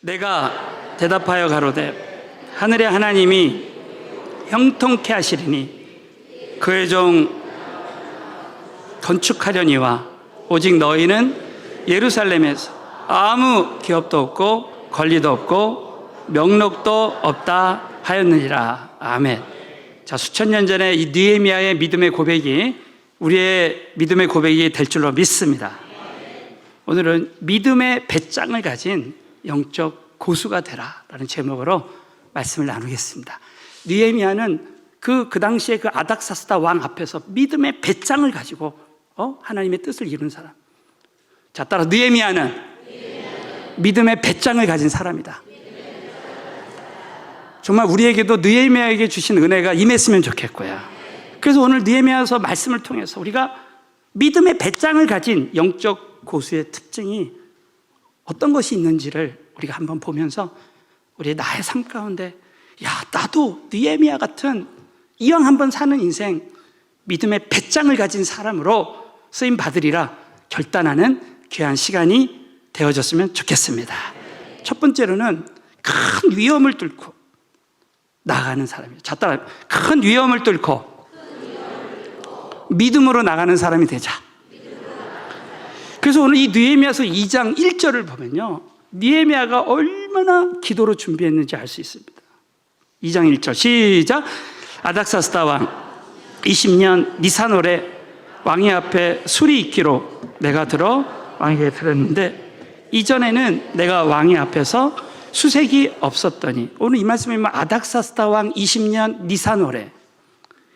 내가 대답하여 가로되 하늘의 하나님이 형통케 하시리니 그의 종 건축하려니와 오직 너희는 예루살렘에서 아무 기업도 없고 권리도 없고 명록도 없다 하였느니라. 아멘. 자, 수천 년 전에 이 느헤미야의 믿음의 고백이 우리의 믿음의 고백이 될 줄로 믿습니다. 오늘은 믿음의 배짱을 가진 영적 고수가 되라 라는 제목으로 말씀을 나누겠습니다. 느헤미야는 그 당시에 그 아닥사스다 왕 앞에서 믿음의 배짱을 가지고 하나님의 뜻을 이룬 사람. 자, 따라 느헤미야는 믿음의 배짱을 가진 사람이다. 정말 우리에게도 느헤미야에게 주신 은혜가 임했으면 좋겠고요. 그래서 오늘 느헤미야서 말씀을 통해서 우리가 믿음의 배짱을 가진 영적 고수의 특징이 어떤 것이 있는지를 우리가 한번 보면서 우리의 나의 삶 가운데 나도 느헤미야 같은 이왕 한번 사는 인생 믿음의 배짱을 가진 사람으로 쓰임 받으리라 결단하는 귀한 시간이 되어졌으면 좋겠습니다. 첫 번째로는 큰 위험을 뚫고 나가는 사람이에요. 자, 따라 큰 위험을 뚫고 믿음으로 나가는 사람이 되자. 그래서 오늘 이 느헤미야서 2장 1절을 보면요, 느헤미야가 얼마나 기도로 준비했는지 알 수 있습니다. 2장 1절 시작. 아닥사스다 왕 20년 니산월에 왕의 앞에 술이 있기로 내가 들어 왕에게 들었는데 이전에는 내가 왕의 앞에서 수색이 없었더니, 오늘 이 말씀이 아닥사스다 왕 20년 니산월에,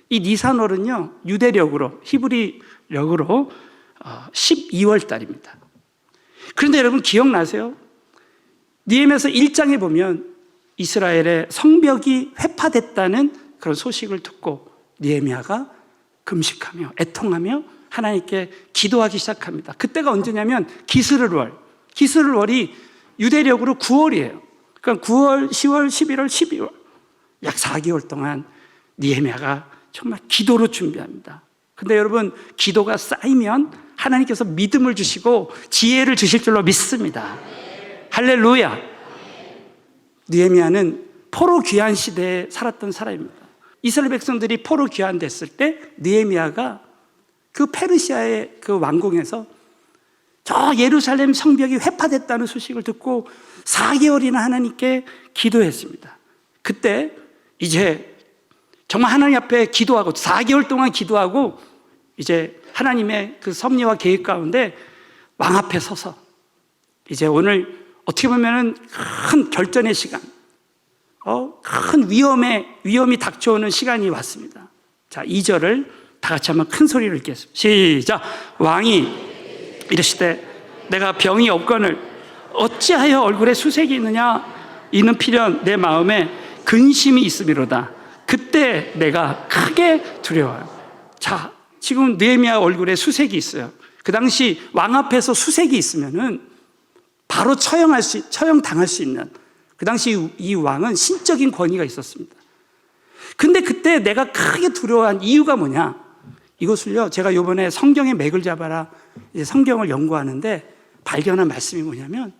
이 니산월은요 유대력으로 히브리력으로 12월 달입니다. 그런데 여러분 기억나세요? 느헤미야서 1장에 보면 이스라엘의 성벽이 회파됐다는 그런 소식을 듣고 느헤미야가 금식하며 애통하며 하나님께 기도하기 시작합니다. 그때가 언제냐면 기스르월. 기스르월이 유대력으로 9월이에요. 그러니까 9월, 10월, 11월, 12월 약 4개월 동안 느헤미야가 정말 기도로 준비합니다. 근데 여러분 기도가 쌓이면 하나님께서 믿음을 주시고 지혜를 주실 줄로 믿습니다. 할렐루야. 느헤미야는 포로 귀환 시대에 살았던 사람입니다. 이스라엘 백성들이 포로 귀환됐을 때 느헤미야가 그 페르시아의 그 왕궁에서 저 예루살렘 성벽이 회파됐다는 소식을 듣고 4개월이나 하나님께 기도했습니다. 그때 이제 정말 하나님 앞에 기도하고 4개월 동안 기도하고 이제 하나님의 그 섭리와 계획 가운데 왕 앞에 서서 이제 오늘 어떻게 보면은 큰 결전의 시간, 큰 위험이 닥쳐오는 시간이 왔습니다. 자, 2절을 다 같이 한번 큰 소리를 읽겠습니다. 시작. 왕이 이르시되 내가 병이 없거늘 어찌하여 얼굴에 수색이 있느냐? 이는 필연 내 마음에 근심이 있음이로다. 그때 내가 크게 두려워요. 자, 지금 느헤미야 얼굴에 수색이 있어요. 그 당시 왕 앞에서 수색이 있으면은 바로 처형당할 수 있는, 그 당시 이 왕은 신적인 권위가 있었습니다. 근데 그때 내가 크게 두려워한 이유가 뭐냐? 이것을요, 제가 이번에 성경의 맥을 잡아라 성경을 연구하는데 발견한 말씀이 뭐냐면,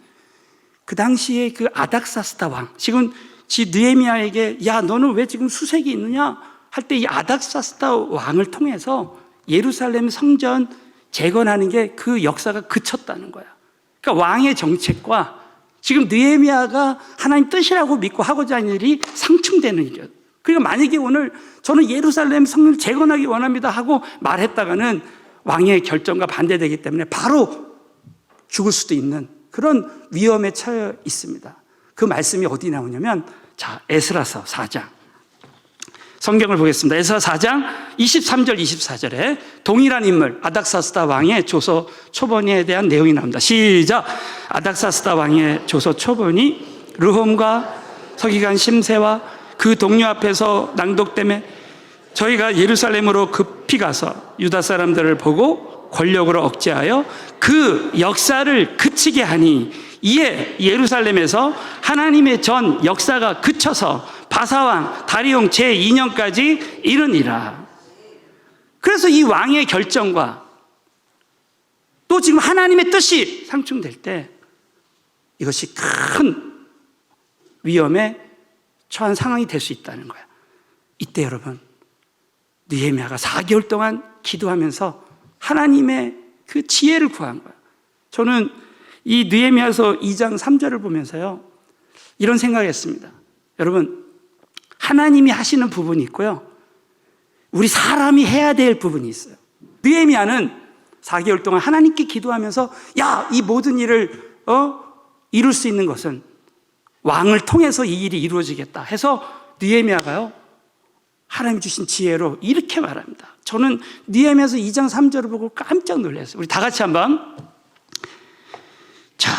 그 당시에 그 아닥사스다 왕, 지금 느헤미야에게 너는 왜 지금 수색이 있느냐 할 때 이 아닥사스다 왕을 통해서 예루살렘 성전 재건하는 게 그 역사가 그쳤다는 거야. 그러니까 왕의 정책과 지금 느헤미야가 하나님 뜻이라고 믿고 하고자 하는 일이 상충되는 일이에요. 그러니까 만약에 오늘 저는 예루살렘 성전을 재건하기 원합니다 하고 말했다가는 왕의 결정과 반대되기 때문에 바로 죽을 수도 있는 그런 위험에 처해 있습니다. 그 말씀이 어디 나오냐면, 자, 에스라서 4장 성경을 보겠습니다. 에스라 4장 23절 24절에 동일한 인물 아닥사스다 왕의 조서 초본에 대한 내용이 나옵니다. 시작. 아닥사스다 왕의 조서 초본이 르홈과 서기관 심세와 그 동료 앞에서 낭독되매 저희가 예루살렘으로 급히 가서 유다 사람들을 보고 권력으로 억제하여 그 역사를 그치게 하니 이에 예루살렘에서 하나님의 전 역사가 그쳐서 바사왕 다리용 제2년까지 이르니라. 그래서 이 왕의 결정과 또 지금 하나님의 뜻이 상충될 때 이것이 큰 위험에 처한 상황이 될 수 있다는 거야. 이때 여러분, 느헤미야가 4개월 동안 기도하면서 하나님의 그 지혜를 구한 거야. 저는 이 느헤미야서 2장 3절을 보면서요, 이런 생각했습니다. 여러분, 하나님이 하시는 부분이 있고요, 우리 사람이 해야 될 부분이 있어요. 느헤미야는 4개월 동안 하나님께 기도하면서 이 모든 일을 이룰 수 있는 것은 왕을 통해서 이 일이 이루어지겠다 해서 느헤미야가요, 하나님이 주신 지혜로 이렇게 말합니다. 저는 느헤미야서 2장 3절을 보고 깜짝 놀랐어요. 우리 다 같이 한번. 자,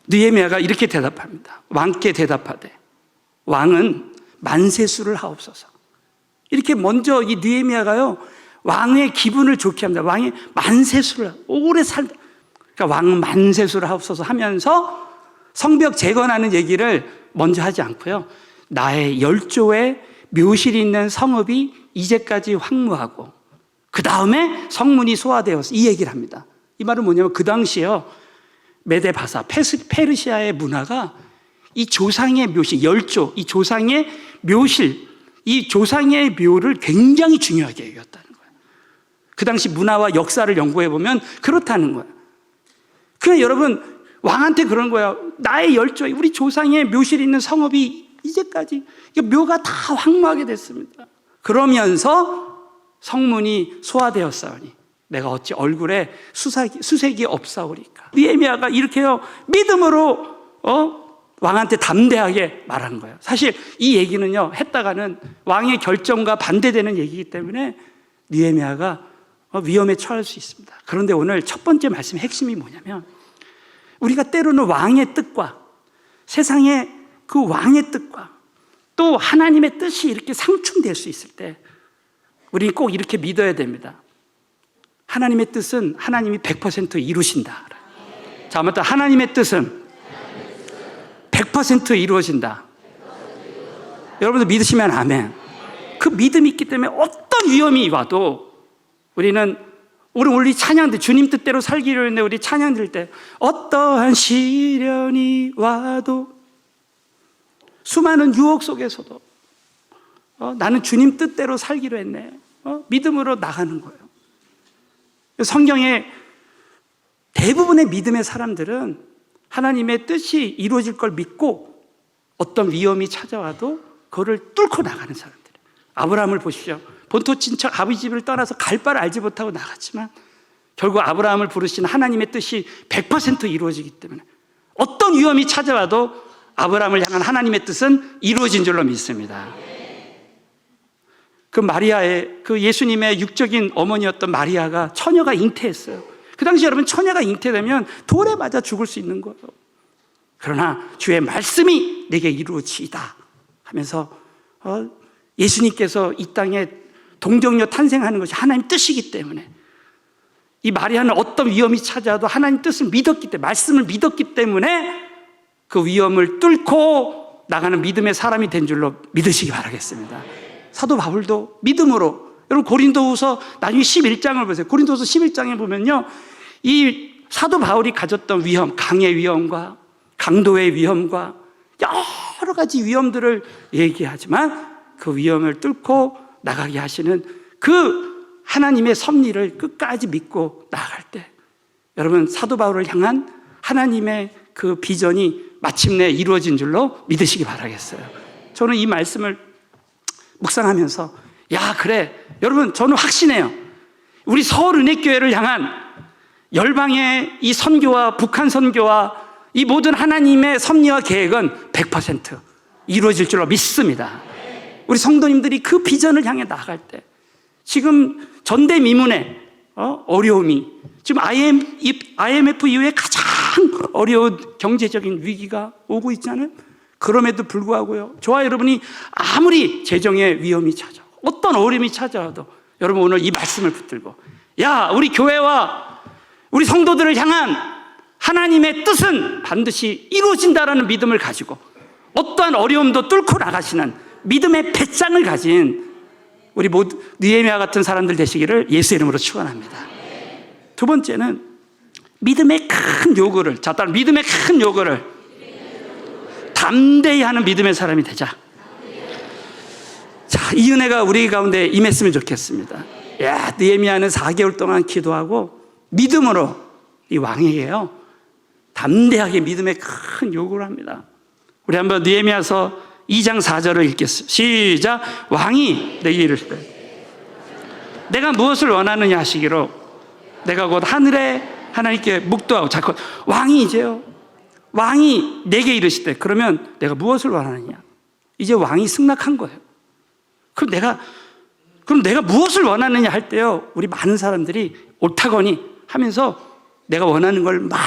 느헤미야가 이렇게 대답합니다. 왕께 대답하되 왕은 만세수를 하옵소서. 이렇게 먼저 이 느헤미야가요, 왕의 기분을 좋게 합니다. 왕이 만세수를 오래 살다. 그러니까 왕은 만세수를 하옵소서 하면서 성벽 재건하는 얘기를 먼저 하지 않고요, 나의 10조의 묘실이 있는 성읍이 이제까지 황무하고 그 다음에 성문이 소화되어서 이 얘기를 합니다. 이 말은 뭐냐면 그 당시에요, 메데바사 페르시아의 문화가 이 조상의 묘실 10조, 이 조상의 묘실, 이 조상의 묘를 굉장히 중요하게 여겼다는 거예요. 그 당시 문화와 역사를 연구해 보면 그렇다는 거예요. 그러니까 여러분, 왕한테 그런 거예요. 나의 10조, 우리 조상의 묘실이 있는 성읍이 이제까지 묘가 다 황무하게 됐습니다. 그러면서 성문이 소화되었사오니 내가 어찌 얼굴에 수색이 없사오리까. 느헤미야가 이렇게요, 믿음으로 왕한테 담대하게 말한 거예요. 사실 이 얘기는요, 했다가는 왕의 결정과 반대되는 얘기이기 때문에 느헤미야가 위험에 처할 수 있습니다. 그런데 오늘 첫 번째 말씀의 핵심이 뭐냐면, 우리가 때로는 왕의 뜻과 세상의 그 왕의 뜻과 또 하나님의 뜻이 이렇게 상충될 수 있을 때 우리는 꼭 이렇게 믿어야 됩니다. 하나님의 뜻은 하나님이 100% 이루신다. 자, 아무튼 하나님의 뜻은 100% 이루어진다. 여러분들 믿으시면 아멘. 그 믿음이 있기 때문에 어떤 위험이 와도 우리 찬양들, 주님 뜻대로 살기로 했는데 우리 찬양 들 때 어떠한 시련이 와도 수많은 유혹 속에서도 나는 주님 뜻대로 살기로 했네, 믿음으로 나가는 거예요. 성경에 대부분의 믿음의 사람들은 하나님의 뜻이 이루어질 걸 믿고 어떤 위험이 찾아와도 그거를 뚫고 나가는 사람들. 아브라함을 보십시오. 본토 친척 아버지 집을 떠나서 갈 바를 알지 못하고 나갔지만 결국 아브라함을 부르신 하나님의 뜻이 100% 이루어지기 때문에 어떤 위험이 찾아와도 아브라함을 향한 하나님의 뜻은 이루어진 줄로 믿습니다. 그 마리아의, 그 예수님의 육적인 어머니였던 마리아가 처녀가 잉태했어요. 그 당시 여러분, 처녀가 잉태되면 돌에 맞아 죽을 수 있는 거예요. 그러나 주의 말씀이 내게 이루어지이다 하면서 예수님께서 이 땅에 동정녀 탄생하는 것이 하나님 뜻이기 때문에 이 마리아는 어떤 위험이 찾아와도 하나님 뜻을 믿었기 때문에, 말씀을 믿었기 때문에 그 위험을 뚫고 나가는 믿음의 사람이 된 줄로 믿으시기 바라겠습니다. 사도 바울도 믿음으로, 여러분 고린도후서 나중에 11장을 보세요. 고린도후서 11장에 보면요, 이 사도 바울이 가졌던 위험, 강의 위험과 강도의 위험과 여러 가지 위험들을 얘기하지만 그 위험을 뚫고 나가게 하시는 그 하나님의 섭리를 끝까지 믿고 나아갈 때 여러분, 사도 바울을 향한 하나님의 그 비전이 마침내 이루어진 줄로 믿으시기 바라겠어요. 저는 이 말씀을 묵상하면서 그래, 여러분, 저는 확신해요. 우리 서울은혜교회를 향한 열방의 이 선교와 북한 선교와 이 모든 하나님의 섭리와 계획은 100% 이루어질 줄로 믿습니다. 우리 성도님들이 그 비전을 향해 나아갈 때 지금 전대미문의 어려움이, 지금 IMF 이후에 가장 어려운 경제적인 위기가 오고 있잖아요. 그럼에도 불구하고요, 저와 여러분이 아무리 재정의 위험이 찾아오고 어떤 어려움이 찾아와도 여러분 오늘 이 말씀을 붙들고 우리 교회와 우리 성도들을 향한 하나님의 뜻은 반드시 이루어진다라는 믿음을 가지고 어떠한 어려움도 뚫고 나가시는 믿음의 배짱을 가진 우리 모두 느헤미야 같은 사람들 되시기를 예수 이름으로 축원합니다. 두 번째는 믿음의 큰 요구를, 믿음의 큰 요구를 다 담대히 하는 믿음의 사람이 되자. 자, 이 은혜가 우리 가운데 임했으면 좋겠습니다. 야, 느헤미야는 4개월 동안 기도하고 믿음으로 이 왕에게요 담대하게 믿음의 큰 요구를 합니다. 우리 한번 느헤미야서 2장 4절을 읽겠습니다. 시작. 왕이 내게 이르시되 내가 무엇을 원하느냐 하시기로 내가 곧 하늘에 하나님께 묵도하고. 자, 왕이 이제요 왕이 내게 이르시되 그러면 내가 무엇을 원하느냐. 이제 왕이 승낙한 거예요. 그럼 내가 무엇을 원하느냐 할 때요 우리 많은 사람들이 옳다거니 하면서 내가 원하는 걸 막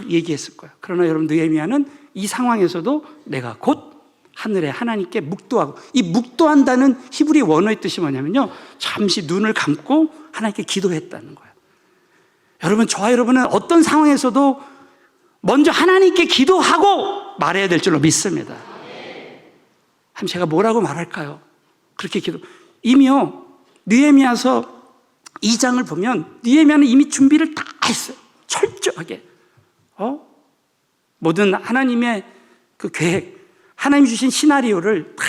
얘기했을 거예요. 그러나 여러분, 느헤미야는 이 상황에서도 내가 곧 하늘에 하나님께 묵도하고, 이 묵도한다는 히브리 원어의 뜻이 뭐냐면요 잠시 눈을 감고 하나님께 기도했다는 거예요. 여러분, 저와 여러분은 어떤 상황에서도 먼저 하나님께 기도하고 말해야 될 줄로 믿습니다. 그럼 제가 뭐라고 말할까요? 그렇게 이미요 느헤미야서 2장을 보면 느헤미야는 이미 준비를 다 했어요. 철저하게 모든 하나님의 그 계획, 하나님 주신 시나리오를 다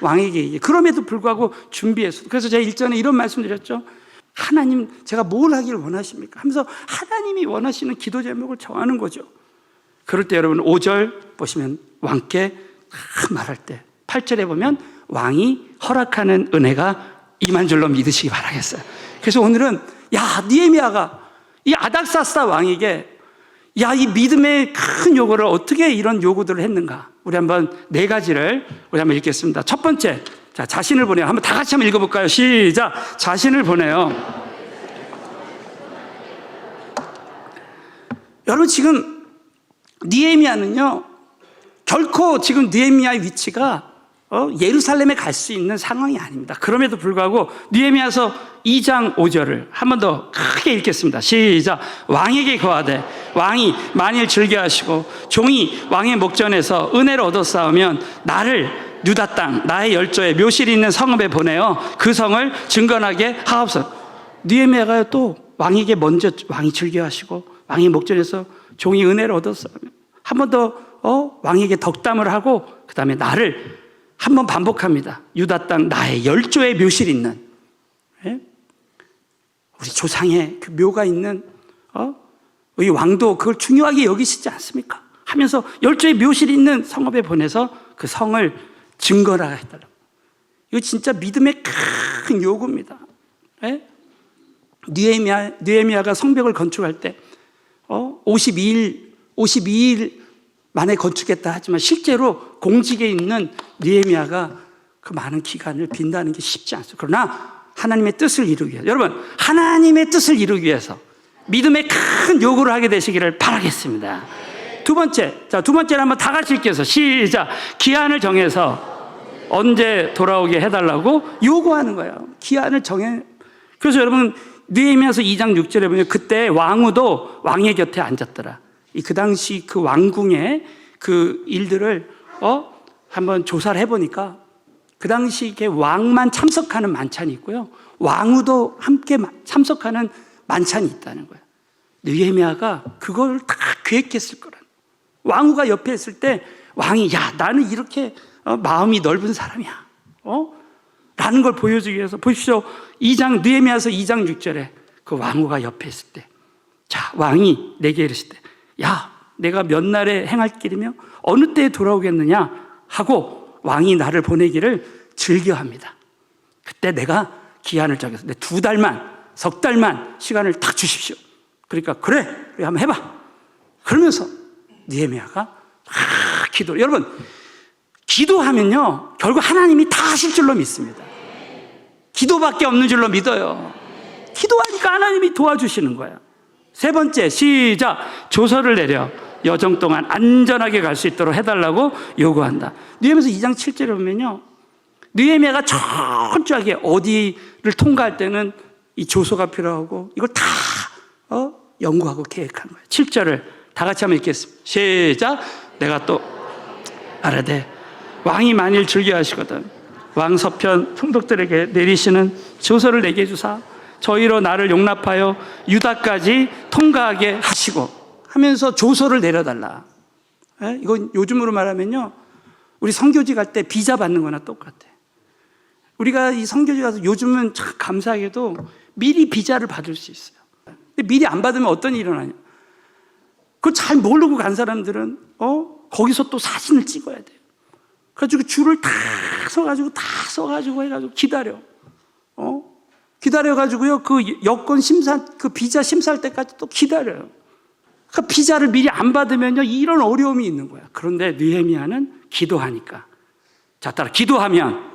왕에게 얘기해. 그럼에도 불구하고 준비했어요. 그래서 제가 일전에 이런 말씀 드렸죠. 하나님, 제가 뭘 하기를 원하십니까? 하면서 하나님이 원하시는 기도 제목을 정하는 거죠. 그럴 때 여러분 5절 보시면 왕께 말할 때 8절에 보면 왕이 허락하는 은혜가 임한 줄로 믿으시기 바라겠어요. 그래서 오늘은 느헤미야가 이 아닥사스다 왕에게 이 믿음의 큰 요구를 어떻게 이런 요구들을 했는가. 우리 한번 4가지를 우리 한번 읽겠습니다. 첫 번째, 자, 자신을 보내요. 한번 다 같이 한번 읽어볼까요? 시작. 자신을 보내요. 여러분, 지금 느헤미야는요 결코 지금 느헤미야의 위치가 예루살렘에 갈 수 있는 상황이 아닙니다. 그럼에도 불구하고 느헤미야서 2장 5절을 한 번 더 크게 읽겠습니다. 시작. 왕에게 거하되 왕이 만일 즐겨하시고 종이 왕의 목전에서 은혜를 얻었사오면 나를 유다 땅 나의 열조에 묘실이 있는 성읍에 보내어 그 성을 증거하게 하옵소서. 느헤미야가 또 왕에게 먼저 왕이 즐겨하시고 왕의 목전에서 종이 은혜를 얻었사오면 한 번 더 왕에게 덕담을 하고 그 다음에 나를 한 번 반복합니다. 유다 땅 나의 열조의 묘실이 있는, 우리 조상의 그 묘가 있는 이 왕도 그걸 중요하게 여기시지 않습니까? 하면서 열조의 묘실이 있는 성읍에 보내서 그 성을 증거라 했더라고요. 이거 진짜 믿음의 큰 요구입니다. 느헤미야가 성벽을 건축할 때 52일 만에 건축했다 하지만 실제로 공직에 있는 느헤미야가 그 많은 기간을 빈다는 게 쉽지 않습니다. 그러나 하나님의 뜻을 이루기 위해서, 여러분, 하나님의 뜻을 이루기 위해서 믿음의 큰 요구를 하게 되시기를 바라겠습니다. 두 번째는 한번 다 같이 읽겠습니다. 시작. 기한을 정해서 언제 돌아오게 해달라고 요구하는 거예요. 기한을 정해. 그래서 여러분, 느헤미야서 2장 6절에 보면 그때 왕후도 왕의 곁에 앉았더라. 그 당시 그 왕궁의 그 일들을 한번 조사를 해보니까 그 당시 이렇게 왕만 참석하는 만찬이 있고요, 왕후도 함께 참석하는 만찬이 있다는 거예요. 느헤미야가 그걸 다 계획했을 거라는. 왕후가 옆에 있을 때 왕이 나는 이렇게 마음이 넓은 사람이야 라는 걸 보여주기 위해서 보십시오. 느헤미야서 2장 6절에 그 왕후가 옆에 있을 때, 자, 왕이 내게 이르시되 내가 몇 날에 행할 길이며 어느 때에 돌아오겠느냐 하고 왕이 나를 보내기를 즐겨합니다. 그때 내가 기한을 정해서 2달만, 석 달만 시간을 딱 주십시오. 그러니까 그래 한번 해봐. 그러면서 느헤미야가 여러분, 기도하면요 결국 하나님이 다 하실 줄로 믿습니다. 기도밖에 없는 줄로 믿어요. 기도하니까 하나님이 도와주시는 거예요. 세 번째, 시작. 조서를 내려 여정 동안 안전하게 갈 수 있도록 해달라고 요구한다. 느헤미야서 2장 7절에 보면요, 느헤미야가 철저하게 어디를 통과할 때는 이 조서가 필요하고 이걸 다 연구하고 계획한 거예요. 7절을 다 같이 한번 읽겠습니다. 시작. 내가 또 말하되 왕이 만일 즐겨하시거든 왕 서편 총독들에게 내리시는 조서를 내게 주사 저희로 나를 용납하여 유다까지 통과하게 하시고 하면서 조서를 내려달라. 이건 요즘으로 말하면요, 우리 선교지 갈 때 비자 받는 거나 똑같아. 우리가 이 선교지 가서 요즘은 참 감사하게도 미리 비자를 받을 수 있어요. 근데 미리 안 받으면 어떤 일이 일어나냐? 그걸 잘 모르고 간 사람들은 거기서 또 사진을 찍어야 돼요. 그래가지고 줄을 다 서가지고 해가지고 기다려. 기다려가지고요, 그 여권 심사, 그 비자 심사할 때까지 또 기다려요. 그 비자를 미리 안 받으면요, 이런 어려움이 있는 거야. 그런데 느헤미야는 기도하니까. 자, 따라 기도하면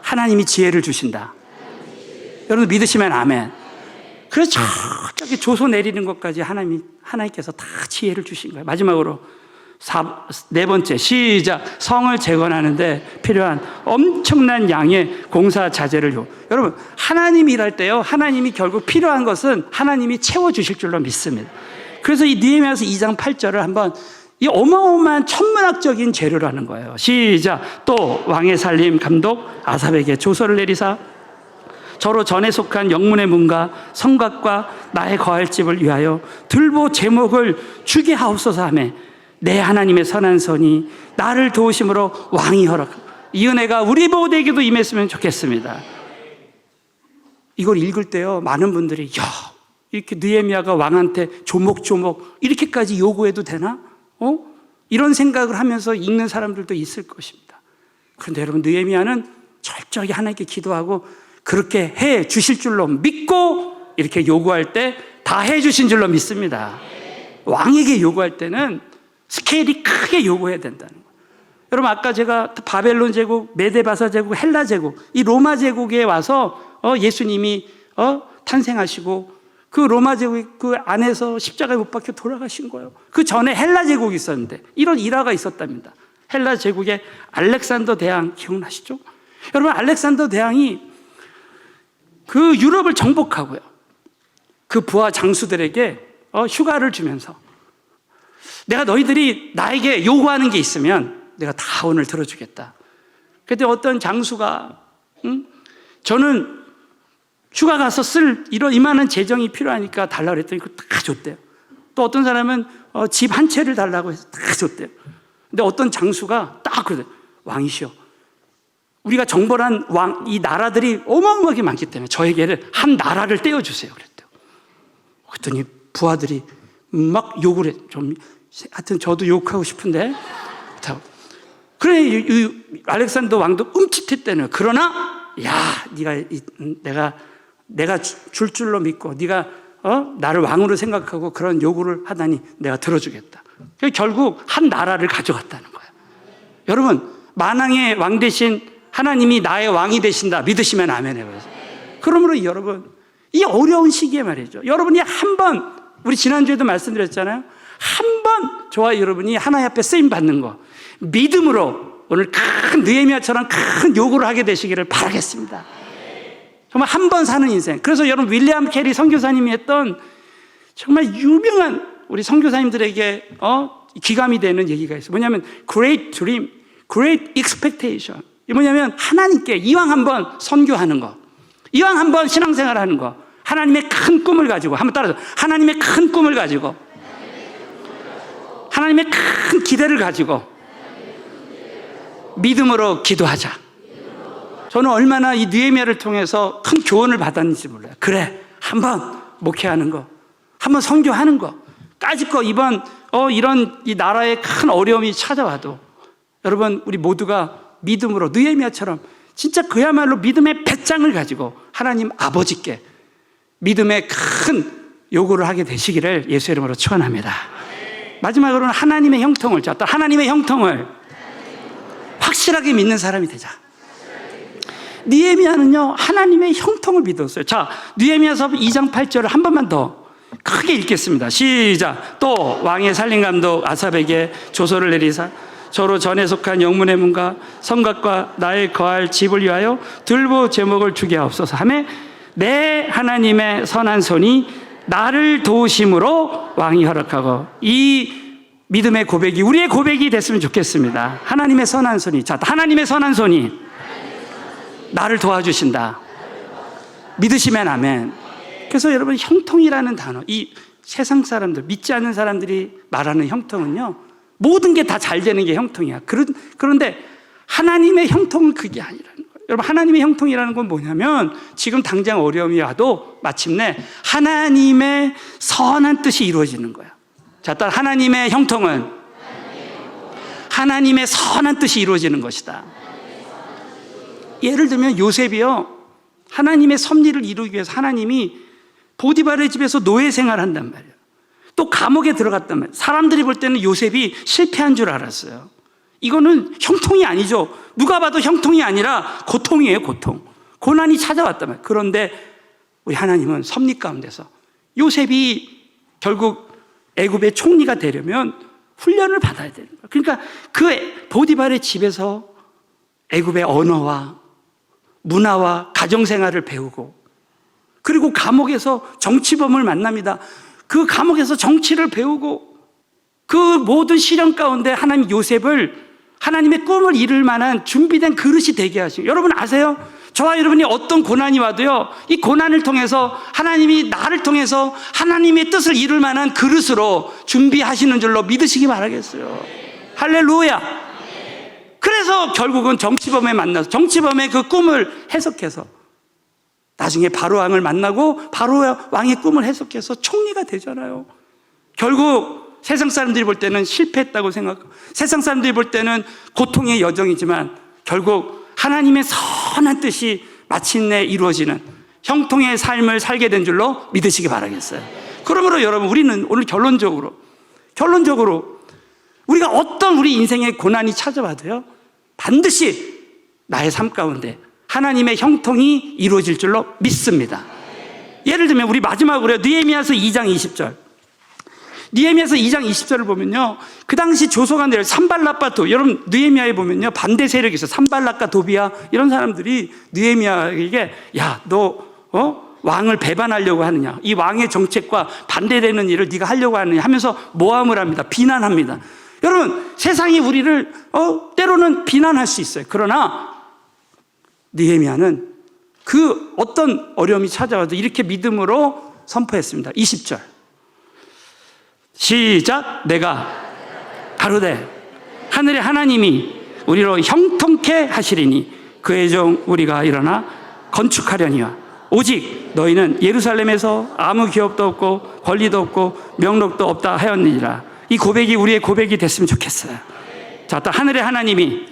하나님이 지혜를 주신다. 여러분 믿으시면 아멘. 그래서 저기 조소 내리는 것까지 하나님께서 다 지혜를 주신 거예요. 마지막으로 네 번째, 시작. 성을 재건하는데 필요한 엄청난 양의 공사 자재를 여러분, 하나님이 일할 때요, 하나님이 결국 필요한 것은 하나님이 채워주실 줄로 믿습니다. 그래서 이 느헤미야서 2장 8절을 한번, 이 어마어마한 천문학적인 재료를 하는 거예요. 시작. 또 왕의 살림 감독 아삽에게 조서를 내리사 저로 전에 속한 영문의 문과 성곽과 나의 거할 집을 위하여 들보 제목을 주게 하옵소서 하며 내 하나님의 선한 손이 나를 도우심으로 왕이 허락하고, 이 은혜가 우리 모두에게도 임했으면 좋겠습니다. 이걸 읽을 때요, 많은 분들이 이렇게 느헤미야가 왕한테 조목조목 이렇게까지 요구해도 되나? 이런 생각을 하면서 읽는 사람들도 있을 것입니다. 그런데 여러분, 느헤미야는 철저하게 하나님께 기도하고 그렇게 해 주실 줄로 믿고 이렇게 요구할 때 다 해 주신 줄로 믿습니다. 왕에게 요구할 때는 스케일이 크게 요구해야 된다는 거예요. 여러분, 아까 제가 바벨론 제국, 메데바사 제국, 헬라 제국, 이 로마 제국에 와서 예수님이 탄생하시고 그 로마 제국 그 안에서 십자가에 못 박혀 돌아가신 거예요. 그 전에 헬라 제국이 있었는데 이런 일화가 있었답니다. 헬라 제국의 알렉산더 대왕 기억나시죠? 여러분, 알렉산더 대왕이 그 유럽을 정복하고요, 그 부하 장수들에게 휴가를 주면서 내가 너희들이 나에게 요구하는 게 있으면 내가 다 오늘 들어주겠다. 그때 어떤 장수가 저는 휴가 가서 쓸 이만한 재정이 필요하니까 달라고 그랬더니 그걸 다 줬대요. 또 어떤 사람은 집 한 채를 달라고 해서 다 줬대요. 근데 어떤 장수가 딱 그러대요. 왕이시여, 우리가 정벌한 이 나라들이 어마어마하게 많기 때문에 저에게는 한 나라를 떼어주세요 그랬대요. 그랬더니 부하들이 막 욕을 해. 하여튼 저도 욕하고 싶은데. 그래, 알렉산더 왕도 움찔했대요. 그러나 내가 줄 줄로 믿고 네가 나를 왕으로 생각하고 그런 요구를 하다니 내가 들어주겠다. 결국 한 나라를 가져갔다는 거예요. 여러분, 만왕의 왕 대신 하나님이 나의 왕이 되신다 믿으시면 아멘 해요. 그러므로 여러분, 이 어려운 시기에 말이죠, 여러분이 한번, 우리 지난주에도 말씀드렸잖아요, 한번 저와 여러분이 하나님 앞에 쓰임 받는 거 믿음으로 오늘 큰 느헤미야처럼 큰 요구를 하게 되시기를 바라겠습니다. 정말 한 번 사는 인생. 그래서 여러분, 윌리엄 캐리 선교사님이 했던 정말 유명한 우리 선교사님들에게 기감이 되는 얘기가 있어요. 뭐냐면 Great Dream, Great Expectation. 이 뭐냐면 하나님께 이왕 한번 선교하는 거, 이왕 한번 신앙생활하는 거, 하나님의 큰 꿈을 가지고, 한번 따라서 하나님의 큰 꿈을 가지고, 하나님의 큰 기대를 가지고 믿음으로 기도하자. 저는 얼마나 이 느헤미야를 통해서 큰 교훈을 받았는지 몰라요. 그래, 한번 목회하는 거, 한번 선교하는 거, 까짓 거 이번 이런 이 나라에 큰 어려움이 찾아와도 여러분, 우리 모두가 믿음으로 느헤미야처럼 진짜 그야말로 믿음의 배짱을 가지고 하나님 아버지께 믿음의 큰 요구를 하게 되시기를 예수의 이름으로 축원합니다. 마지막으로는 하나님의 형통을, 하나님의 형통을 확실하게 믿는 사람이 되자. 느헤미야는요, 하나님의 형통을 믿었어요. 자, 느헤미야서 2장 8절을 한 번만 더 크게 읽겠습니다. 시작. 또 왕의 살림 감독 아삽에게 조서를 내리사 저로 전에 속한 영문의 문과 성곽과 나의 거할 집을 위하여 들보 제목을 주게 하옵소서 하며 내 하나님의 선한 손이 나를 도우심으로 왕이 허락하고, 이 믿음의 고백이 우리의 고백이 됐으면 좋겠습니다. 하나님의 선한 손이, 자, 하나님의 선한 손이 나를 도와주신다. 믿으시면 아멘. 그래서 여러분, 형통이라는 단어, 이 세상 사람들, 믿지 않는 사람들이 말하는 형통은요, 모든 게 다 잘 되는 게 형통이야. 그런데 하나님의 형통은 그게 아니라는 거예요. 여러분, 하나님의 형통이라는 건 뭐냐면 지금 당장 어려움이 와도 마침내 하나님의 선한 뜻이 이루어지는 거야. 자, 따라 하나님의 형통은 하나님의 선한 뜻이 이루어지는 것이다. 예를 들면 요셉이요, 하나님의 섭리를 이루기 위해서 하나님이 보디발의 집에서 노예 생활한단 말이에요. 또 감옥에 들어갔단 말이에요. 사람들이 볼 때는 요셉이 실패한 줄 알았어요. 이거는 형통이 아니죠. 누가 봐도 형통이 아니라 고통이에요, 고통. 고난이 찾아왔단 말이에요. 그런데 우리 하나님은 섭리 가운데서 요셉이 결국 애굽의 총리가 되려면 훈련을 받아야 되는 거예요. 그러니까 그 보디발의 집에서 애굽의 언어와 문화와 가정생활을 배우고, 그리고 감옥에서 정치범을 만납니다. 그 감옥에서 정치를 배우고, 그 모든 시련 가운데 하나님 요셉을 하나님의 꿈을 이룰 만한 준비된 그릇이 되게 하시고, 여러분 아세요? 저와 여러분이 어떤 고난이 와도요, 이 고난을 통해서 하나님이 나를 통해서 하나님의 뜻을 이룰 만한 그릇으로 준비하시는 줄로 믿으시기 바라겠어요. 할렐루야. 그래서 결국은 정치범에 만나서 정치범의 그 꿈을 해석해서 나중에 바로왕을 만나고 바로왕의 꿈을 해석해서 총리가 되잖아요. 결국 세상 사람들이 볼 때는 실패했다고 생각하고, 세상 사람들이 볼 때는 고통의 여정이지만 결국 하나님의 선한 뜻이 마침내 이루어지는 형통의 삶을 살게 된 줄로 믿으시기 바라겠어요. 그러므로 여러분, 우리는 오늘 결론적으로 우리가 어떤 우리 인생의 고난이 찾아와도요, 반드시 나의 삶 가운데 하나님의 형통이 이루어질 줄로 믿습니다. 예를 들면 우리 마지막으로 느헤미야서 2장 20절. 느헤미야서 2장 20절을 보면요, 그 당시 조소가 내려 산발락과 여러분 느헤미야에 보면요, 반대 세력이 있어요. 산발락과 도비야 이런 사람들이 느헤미야에게, 야, 너 왕을 배반하려고 하느냐, 이 왕의 정책과 반대되는 일을 네가 하려고 하느냐 하면서 모함을 합니다. 비난합니다. 여러분, 세상이 우리를 때로는 비난할 수 있어요. 그러나 느헤미야는 그 어떤 어려움이 찾아와도 이렇게 믿음으로 선포했습니다. 20절 시작. 내가 가로되 하늘의 하나님이 우리로 형통케 하시리니 그의 종 우리가 일어나 건축하려니와 오직 너희는 예루살렘에서 아무 기업도 없고 권리도 없고 명록도 없다 하였느니라. 이 고백이 우리의 고백이 됐으면 좋겠어요. 자, 또 하늘의 하나님이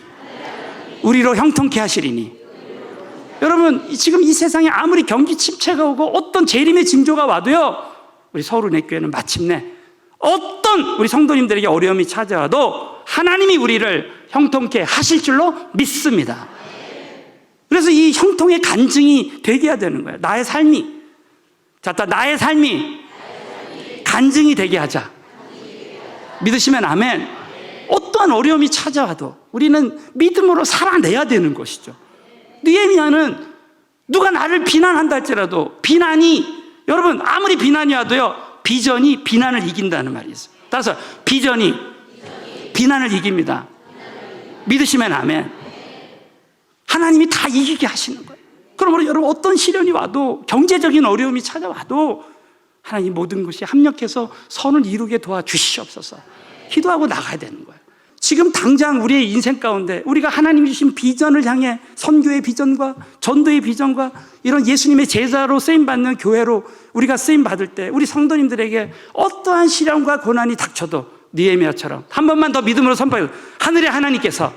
우리로 형통케 하시리니. 여러분, 지금 이 세상에 아무리 경기 침체가 오고 어떤 재림의 징조가 와도요, 우리 서울은혜교회는 마침내 어떤 우리 성도님들에게 어려움이 찾아와도 하나님이 우리를 형통케 하실 줄로 믿습니다. 그래서 이 형통의 간증이 되게 해야 되는 거예요. 나의 삶이. 자, 나의 삶이 간증이 되게 하자. 믿으시면 아멘. 어떠한 어려움이 찾아와도 우리는 믿음으로 살아내야 되는 것이죠. 느헤미야는 누가 나를 비난한다 할지라도 비난이, 여러분 아무리 비난이 와도요, 비전이 비난을 이긴다는 말이 있어요. 따라서 비전이 비난을 이깁니다. 믿으시면 아멘. 하나님이 다 이기게 하시는 거예요. 그러므로 여러분, 어떤 시련이 와도, 경제적인 어려움이 찾아와도 하나님 모든 것이 합력해서 선을 이루게 도와주시옵소서 기도하고 나가야 되는 거예요. 지금 당장 우리의 인생 가운데 우리가 하나님이 주신 비전을 향해 선교의 비전과 전도의 비전과 이런 예수님의 제자로 쓰임받는 교회로 우리가 쓰임받을 때 우리 성도님들에게 어떠한 시련과 고난이 닥쳐도 느헤미야처럼 한 번만 더 믿음으로 선포해요. 하늘의 하나님께서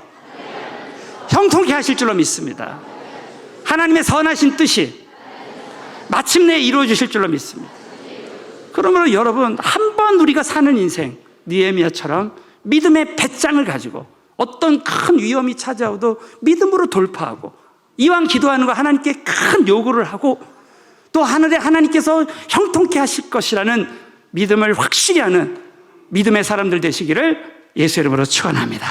형통케 하실 줄로 믿습니다. 하나님의 선하신 뜻이 마침내 이루어 주실 줄로 믿습니다. 그러므로 여러분, 한 번 우리가 사는 인생, 느헤미야처럼 믿음의 배짱을 가지고 어떤 큰 위험이 찾아오도 믿음으로 돌파하고, 이왕 기도하는 거 하나님께 큰 요구를 하고, 또 하늘에 하나님께서 형통케 하실 것이라는 믿음을 확실히 하는 믿음의 사람들 되시기를 예수 이름으로 축원합니다.